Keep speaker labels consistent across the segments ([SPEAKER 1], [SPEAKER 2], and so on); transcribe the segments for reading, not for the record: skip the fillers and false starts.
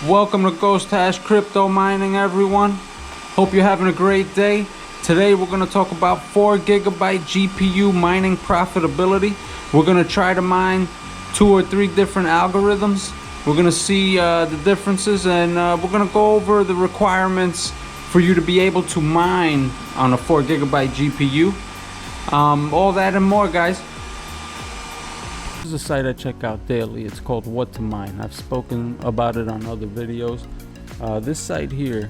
[SPEAKER 1] Welcome to Ghost Hash Crypto Mining, everyone. Hope you're having a great day. Today we're going to talk about 4 gigabyte GPU mining profitability. We're going to try to mine 2 or 3 different algorithms. We're going to see the differences, and we're going to go over the requirements for you to be able to mine on a 4 gigabyte GPU. All that and more, guys. This is a site I check out daily. It's called What to Mine. I've spoken about it on other videos. This site here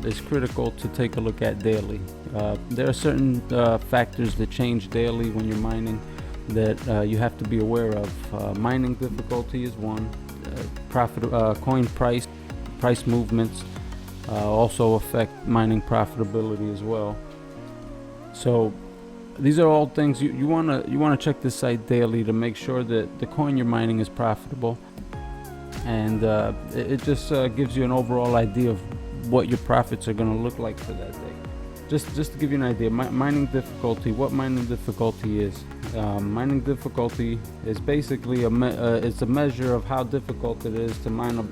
[SPEAKER 1] is critical to take a look at daily. There are certain factors that change daily when you're mining that you have to be aware of. Mining difficulty is one. Coin price movements also affect mining profitability as well. So these are all things you wanna check this site daily to make sure that the coin you're mining is profitable, and it just gives you an overall idea of what your profits are gonna look like for that day. Just to give you an idea, mining difficulty. What mining difficulty is? Mining difficulty is basically it's a measure of how difficult it is to mine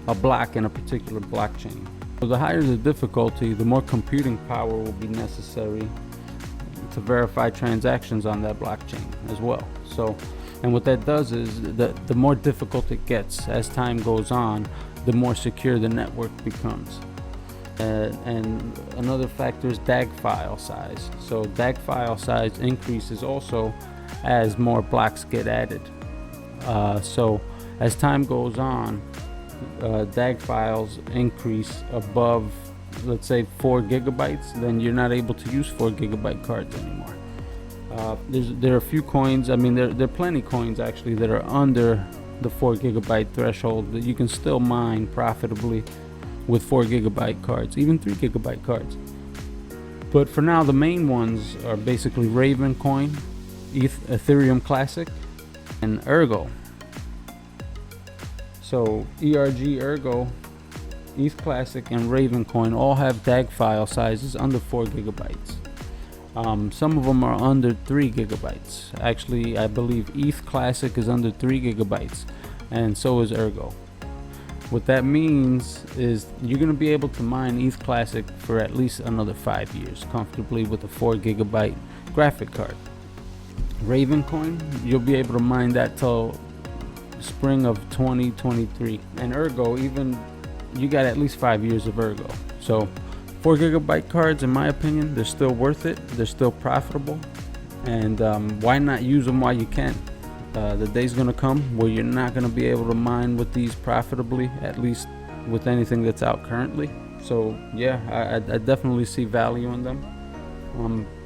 [SPEAKER 1] a block in a particular blockchain. So the higher the difficulty, the more computing power will be necessary to verify transactions on that blockchain as well. So, and what that does is the more difficult it gets as time goes on, the more secure the network becomes. And another factor is DAG file size. So DAG file size increases also as more blocks get added. So as time goes on, DAG files increase above, let's say, 4 gigabytes, then you're not able to use 4 gigabyte cards anymore. There are a few coins, I mean there are plenty coins actually that are under the 4 gigabyte threshold that you can still mine profitably with 4 gigabyte cards, even 3 gigabyte cards. But for now, the main ones are basically Ravencoin, Ethereum Classic, and Ergo. So Ergo, ETH Classic, and Ravencoin all have DAG file sizes under 4 gigabytes. Some of them are under 3 gigabytes. Actually, I believe ETH Classic is under 3 gigabytes, and so is Ergo. What that means is you're going to be able to mine ETH Classic for at least another 5 years comfortably with a 4 gigabyte graphic card. Ravencoin, you'll be able to mine that till spring of 2023. And Ergo, even you got at least 5 years of Ergo. So 4 gigabyte cards, in my opinion, they're still worth it. They're still profitable, and why not use them while you can? The day's gonna come where you're not gonna be able to mine with these profitably, at least with anything that's out currently. So yeah, I definitely see value in them.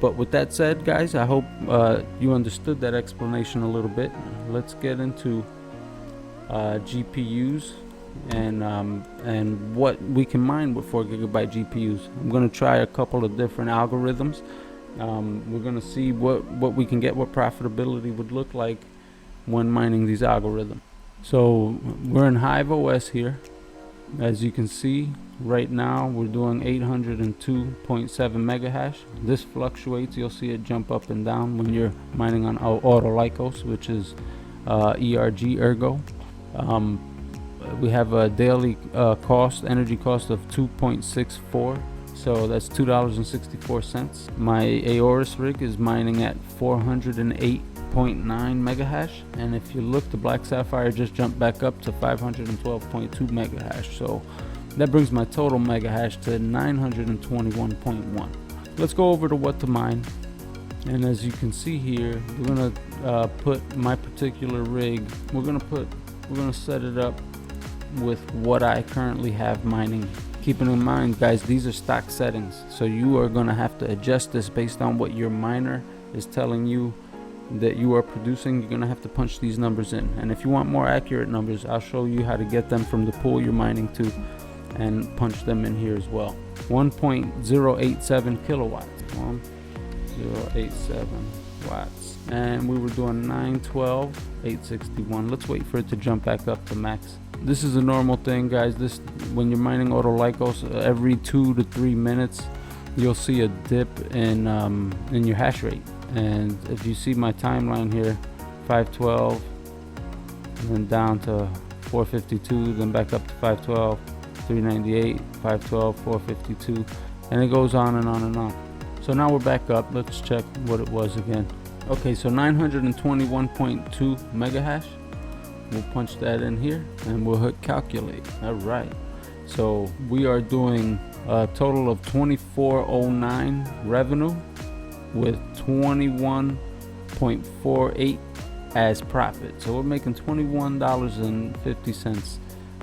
[SPEAKER 1] But with that said, guys, I hope you understood that explanation a little bit. Let's get into GPUs and what we can mine with 4 gigabyte GPUs. I'm going to try a couple of different algorithms. We're going to see what we can get, what profitability would look like when mining these algorithms. So we're in Hive OS here. As you can see, right now we're doing 802.7 mega hash. This fluctuates. You'll see it jump up and down when you're mining on Autolycos, which is Ergo. We have a daily energy cost of 2.64, so that's $2.64. My Aorus rig is mining at 408.9 mega hash, and if you look, the Black Sapphire just jumped back up to 512.2 mega hash, so that brings my total mega hash to 921.1. Let's go over to what to mine. And as you can see here, we're gonna put my particular rig, we're gonna set it up with what I currently have mining. Keeping in mind, guys, these are stock settings, so you are gonna have to adjust this based on what your miner is telling you that you are producing. You're gonna have to punch these numbers in, and if you want more accurate numbers, I'll show you how to get them from the pool you're mining to and punch them in here as well. 1.087 kilowatts. 1.087 watts, and we were doing 912, 861. Let's wait for it to jump back up to max. This is a normal thing, guys. This, when you're mining Autolycos, every 2 to 3 minutes you'll see a dip in your hash rate. And if you see my timeline here, 512, and then down to 452, then back up to 512, 398, 512, 452, and it goes on and on and on. So now we're back up. Let's check what it was again. Okay, so 921.2 mega hash. We'll punch that in here and we'll hit calculate. All right, so we are doing a total of 2409 revenue with 21.48 as profit. So we're making $21.50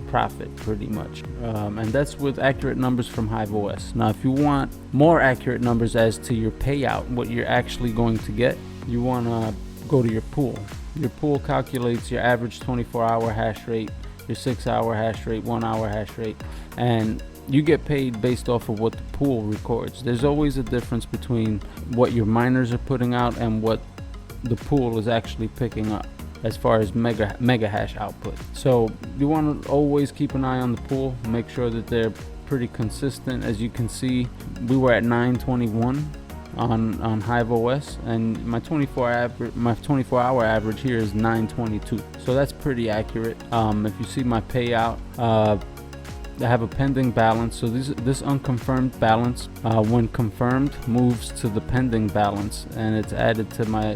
[SPEAKER 1] profit pretty much, and that's with accurate numbers from HiveOS. Now if you want more accurate numbers as to your payout, what you're actually going to get, you want to go to your pool. Your pool calculates your average 24-hour hash rate, your 6-hour hash rate, 1-hour hash rate, and you get paid based off of what the pool records. There's always a difference between what your miners are putting out and what the pool is actually picking up as far as mega hash output. So you want to always keep an eye on the pool, make sure that they're pretty consistent. As you can see, we were at 921 on HiveOS, and my 24-hour average here is 922. So that's pretty accurate. If you see my payout, I have a pending balance. So this unconfirmed balance, when confirmed, moves to the pending balance, and it's added to my.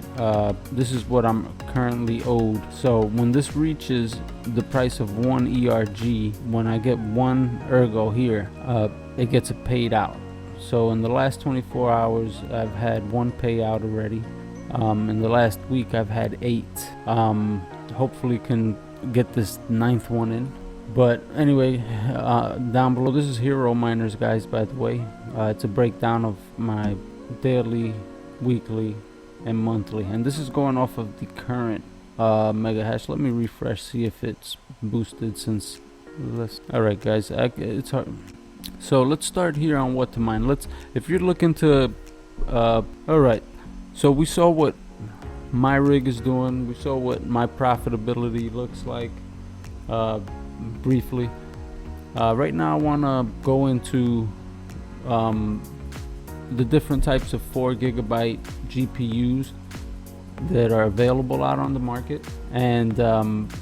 [SPEAKER 1] This is what I'm currently owed. So when this reaches the price of 1 ERG, when I get 1 Ergo here, it gets it paid out. So in the last 24 hours, I've had 1 payout already. In the last week, I've had 8. Hopefully, can get this 9th one in. But anyway, down below, this is Hero Miners, guys, by the way. It's a breakdown of my daily, weekly, and monthly. And this is going off of the current mega hash. Let me refresh, see if it's boosted since this. Alright, guys, it's hard. So let's start here on what to mine. If you're looking to, alright, so we saw what my rig is doing. We saw what my profitability looks like. Briefly, right now I want to go into the different types of 4 GB GPUs that are available out on the market, and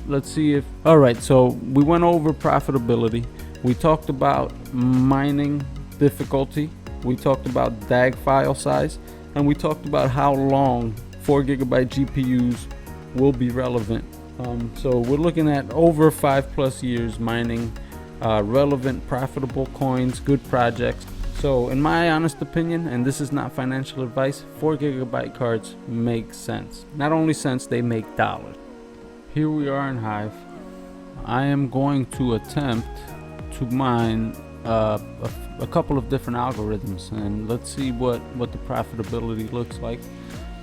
[SPEAKER 1] let's see if. Alright, so we went over profitability, we talked about mining difficulty, we talked about DAG file size, and we talked about how long 4 GB GPUs will be relevant. So we're looking at over 5+ years mining relevant, profitable coins, good projects. So in my honest opinion, and this is not financial advice, 4 GB cards make sense. Not only sense, they make dollars. Here we are in Hive. I am going to attempt to mine a couple of different algorithms, and let's see what the profitability looks like.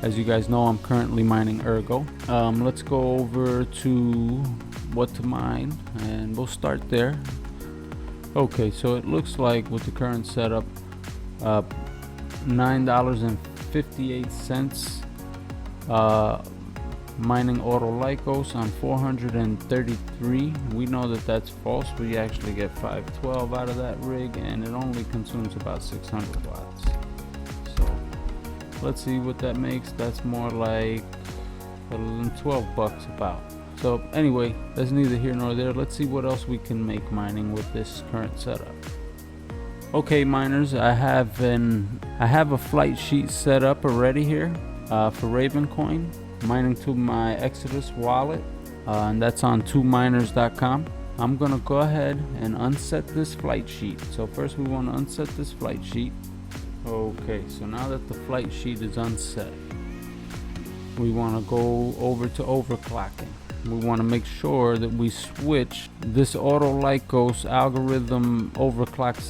[SPEAKER 1] As you guys know, I'm currently mining Ergo. Let's go over to what to mine, and we'll start there. Okay, so it looks like with the current setup, $9.58 mining Autolycos on 433. We know that that's false. We actually get 512 out of that rig, and it only consumes about 600 watts. Let's see what that makes. That's more like $12 about. So anyway, that's neither here nor there. Let's see what else we can make mining with this current setup. Okay, miners, I have a flight sheet set up already here for Ravencoin, mining to my Exodus wallet, and that's on 2miners.com. I'm gonna go ahead and unset this flight sheet. So first we want to unset this flight sheet. Okay, so now that the flight sheet is unset, we want to go over to overclocking. We want to make sure that we switch this Autolycos algorithm overclock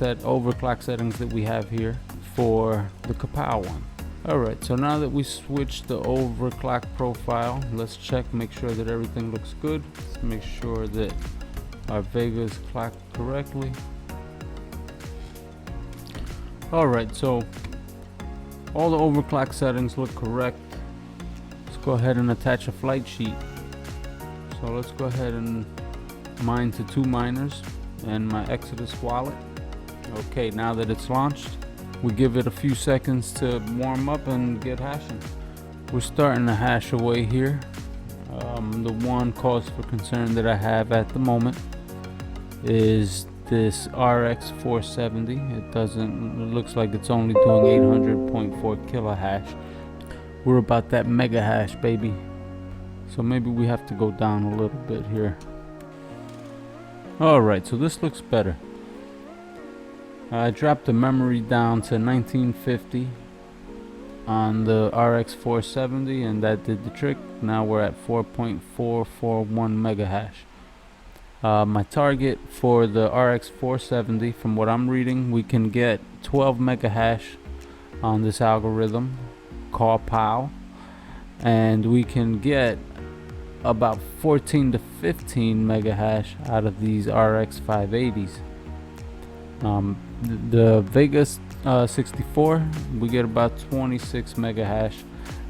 [SPEAKER 1] settings that we have here for the Kapow one. Alright, so now that we switched the overclock profile, let's check, make sure that everything looks good. Let's make sure that our Vega is clocked correctly. Alright, so all the overclock settings look correct. Let's go ahead and attach a flight sheet. So let's go ahead and mine to 2 miners and my Exodus wallet. Okay, now that it's launched, we give it a few seconds to warm up and get hashing. We're starting to hash away here. The one cause for concern that I have at the moment is this RX 470. It looks like it's only doing 800.4 kilohash. We're about that mega hash, baby. So maybe we have to go down a little bit here. Alright, so this looks better. I dropped the memory down to 1950 on the RX 470 and that did the trick. Now we're at 4.441 mega hash. My target for the RX 470, from what I'm reading, we can get 12 mega hash on this algorithm called POW, and we can get about 14 to 15 mega hash out of these RX 580s. The Vegas 64, we get about 26 mega hash.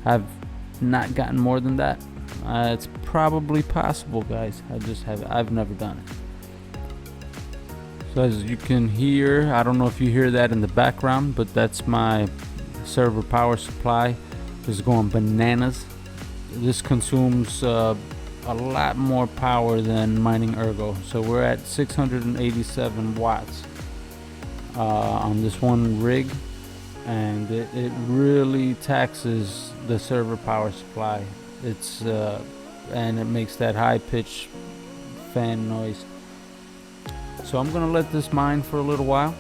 [SPEAKER 1] I've not gotten more than that. It's probably possible, guys. I've never done it. So as you can hear, I don't know if you hear that in the background, but that's my server power supply. Is going bananas. This consumes a lot more power than mining Ergo. So we're at 687 watts on this one rig, and it really taxes the server power supply. It's and it makes that high pitch fan noise. So I'm gonna let this mine for a little while,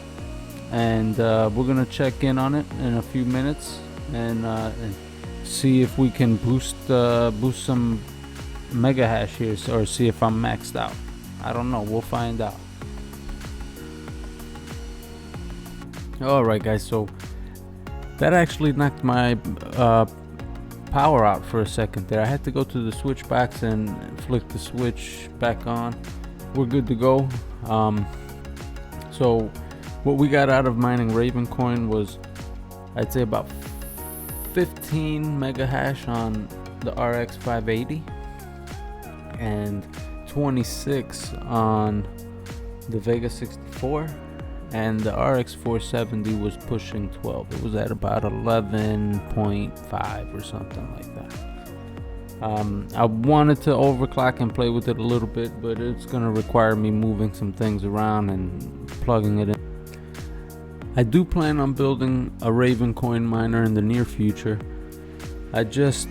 [SPEAKER 1] and we're gonna check in on it in a few minutes and see if we can boost some mega hash here, or see if I'm maxed out. I don't know, we'll find out. Alright guys, so that actually knocked my power out for a second there. I had to go to the switch box and flick the switch back on. We're good to go. So what we got out of mining Ravencoin was, I'd say, about 15 mega hash on the RX 580 and 26 on the Vega 64, and the RX 470 was pushing 12. It was at about 11.5 or something like that. I wanted to overclock and play with it a little bit, but it's going to require me moving some things around and plugging it in. I do plan on building a Ravencoin miner in the near future. I just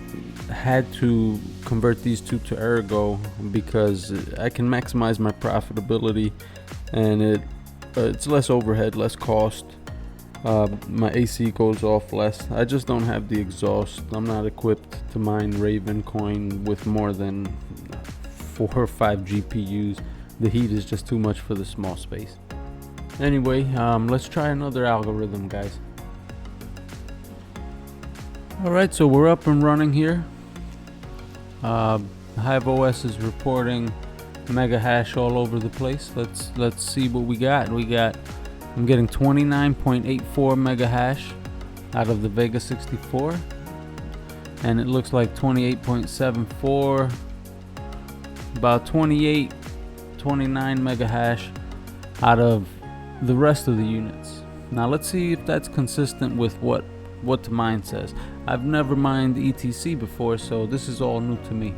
[SPEAKER 1] had to convert these two to Ergo because I can maximize my profitability, and it's less overhead, less cost. My AC goes off less. I just don't have the exhaust. I'm not equipped to mine Ravencoin with more than 4 or 5 GPUs. The heat is just too much for the small space. Anyway, let's try another algorithm, guys. Alright, so we're up and running here. Hive OS is reporting mega hash all over the place. Let's see what we got. I'm getting 29.84 mega hash out of the Vega 64, and it looks like 28.74, about 29 mega hash out of the rest of the units. Now let's see if that's consistent with what the mine says. I've never mined ETC before, so this is all new to me.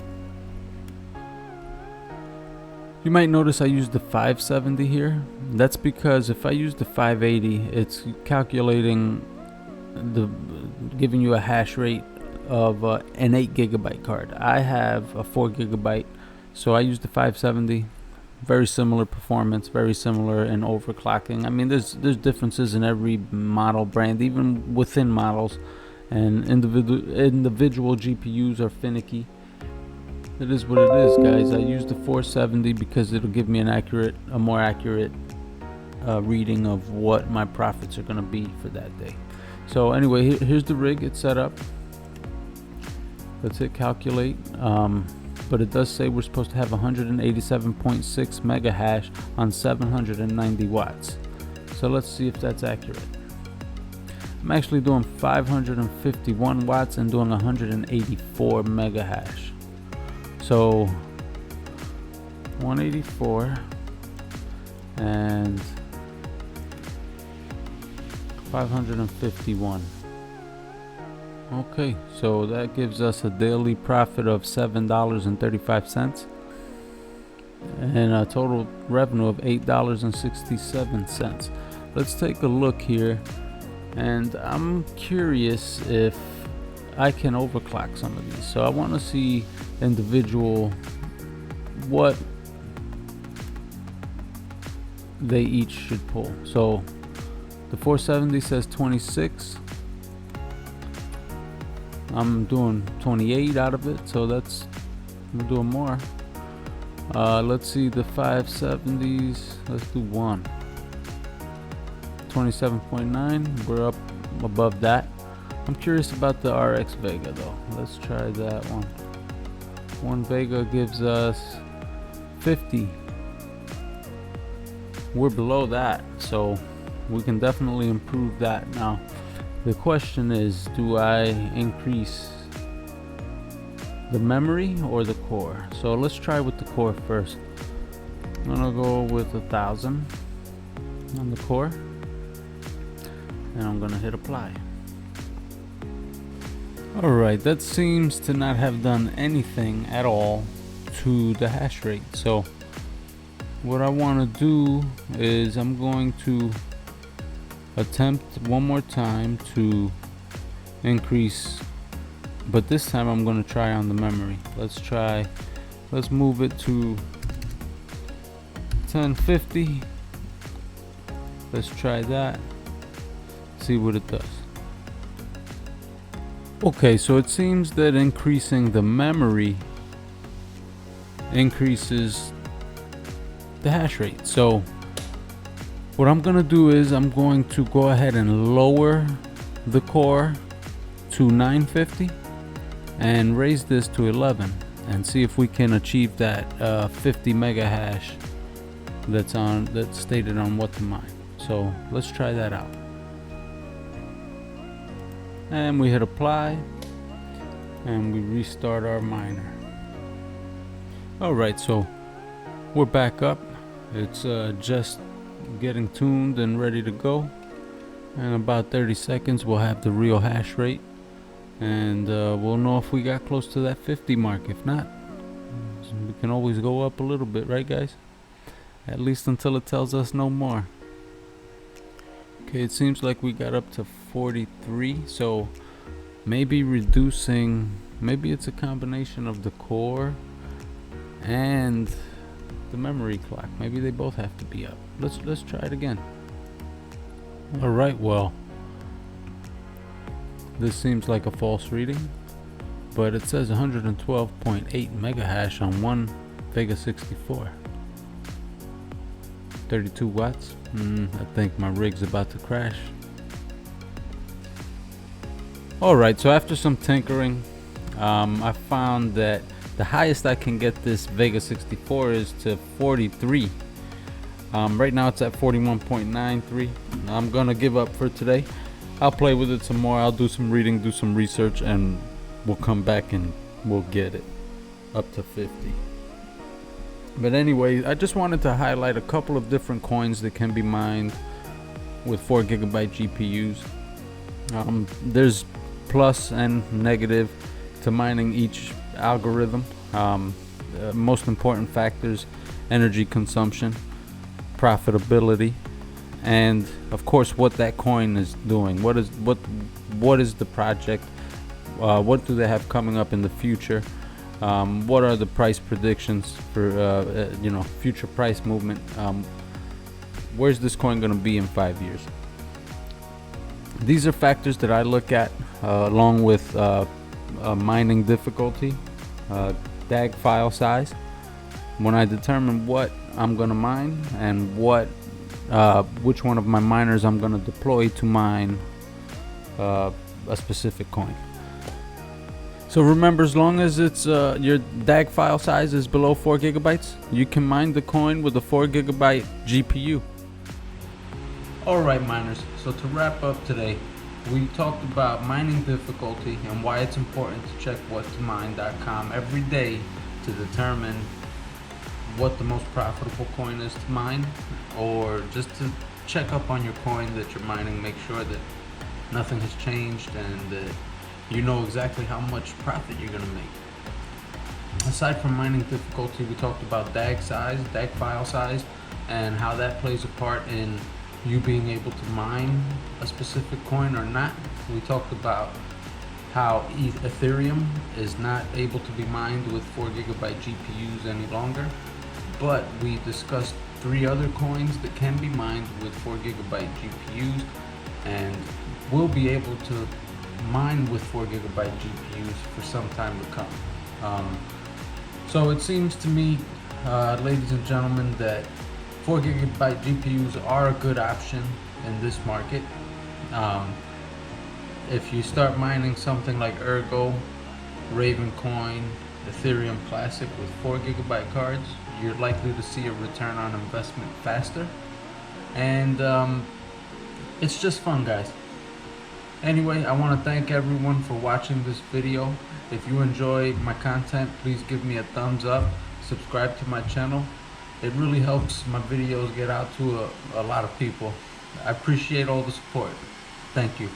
[SPEAKER 1] You might notice I used the 570 here. That's because if I use the 580, it's calculating giving you a hash rate of an 8 gigabyte card. I have a 4 gigabyte, so I use the 570. Very similar performance, very similar in overclocking. I mean, there's differences in every model brand, even within models, and individual GPUs are finicky. It is what it is, guys. I use the 470 because it'll give me a more accurate reading of what my profits are going to be for that day. So anyway, here's the rig. It's set up. Let's hit calculate. But it does say we're supposed to have 187.6 mega hash on 790 watts. So let's see if that's accurate. I'm actually doing 551 watts and doing 184 mega hash. So 184 and 551. Okay, so that gives us a daily profit of $7.35 and a total revenue of $8.67. Let's take a look here, and I'm curious if I can overclock some of these. So I want to see individual what they each should pull. So the 470 says 26. I'm doing 28 out of it, so I'm doing more. Let's see the 570s. Let's do one. 27.9. We're up above that. I'm curious about the RX Vega though. Let's try that one. One Vega gives us 50. We're below that, so we can definitely improve that. Now the question is, do I increase the memory or the core? So let's try with the core first. I'm gonna go with 1,000 on the core, and I'm gonna hit apply. Alright, that seems to not have done anything at all to the hash rate. So what I want to do is I'm going to attempt one more time to increase, but this time I'm going to try on the memory. Let's move it to 1050. Let's try that, see what it does. Okay, so it seems that increasing the memory increases the hash rate. So what I'm gonna do is I'm going to go ahead and lower the core to 950 and raise this to 11 and see if we can achieve that 50 mega hash that's stated on what to mine. So let's try that out. And we hit apply and we restart our miner. Alright, so we're back up. It's just getting tuned and ready to go. In about 30 seconds we'll have the real hash rate, and we'll know if we got close to that 50 mark. If not, we can always go up a little bit, right guys? At least until it tells us no more. Okay, it seems like we got up to 43, so maybe reducing, maybe it's a combination of the core and the memory clock. Maybe they both have to be up. Let's try it again. All right, well, this seems like a false reading, but it says 112.8 mega hash on one Vega 64. 32 watts. I think my rig's about to crash. Alright, so after some tinkering, I found that the highest I can get this Vega 64 is to 43. Right now it's at 41.93. I'm gonna give up for today. I'll play with it some more. I'll do some reading, do some research, and we'll come back and we'll get it up to 50. But anyway, I just wanted to highlight a couple of different coins that can be mined with 4 gigabyte GPUs. There's plus and negative to mining each algorithm. Most important factors: energy consumption, profitability, and of course what that coin is doing. What is the project? What do they have coming up in the future? What are the price predictions for future price movement? Where's this coin going to be in 5 years? These are factors that I look at along with mining difficulty, DAG file size, when I determine what I'm going to mine and which one of my miners I'm going to deploy to mine a specific coin. So remember, as long as it's your DAG file size is below 4 gigabytes, you can mine the coin with a 4 gigabyte GPU. Alright miners, so to wrap up today, we talked about mining difficulty and why it's important to check whattomine.com every day to determine what the most profitable coin is to mine, or just to check up on your coin that you're mining, make sure that nothing has changed and that you know exactly how much profit you're gonna make. Aside from mining difficulty, we talked about DAG size, DAG file size, and how that plays a part in you being able to mine a specific coin or not. We talked about how Ethereum is not able to be mined with 4 GB GPUs any longer, but we discussed 3 other coins that can be mined with 4 GB GPUs and will be able to mine with 4 GB GPUs for some time to come. So it seems to me, ladies and gentlemen, that 4 GB GPUs are a good option in this market. If you start mining something like Ergo, Ravencoin, Ethereum Classic with 4 GB cards, you're likely to see a return on investment faster. And it's just fun, guys. Anyway, I want to thank everyone for watching this video. If you enjoy my content, please give me a thumbs up, subscribe to my channel. It really helps my videos get out to a lot of people. I appreciate all the support. Thank you.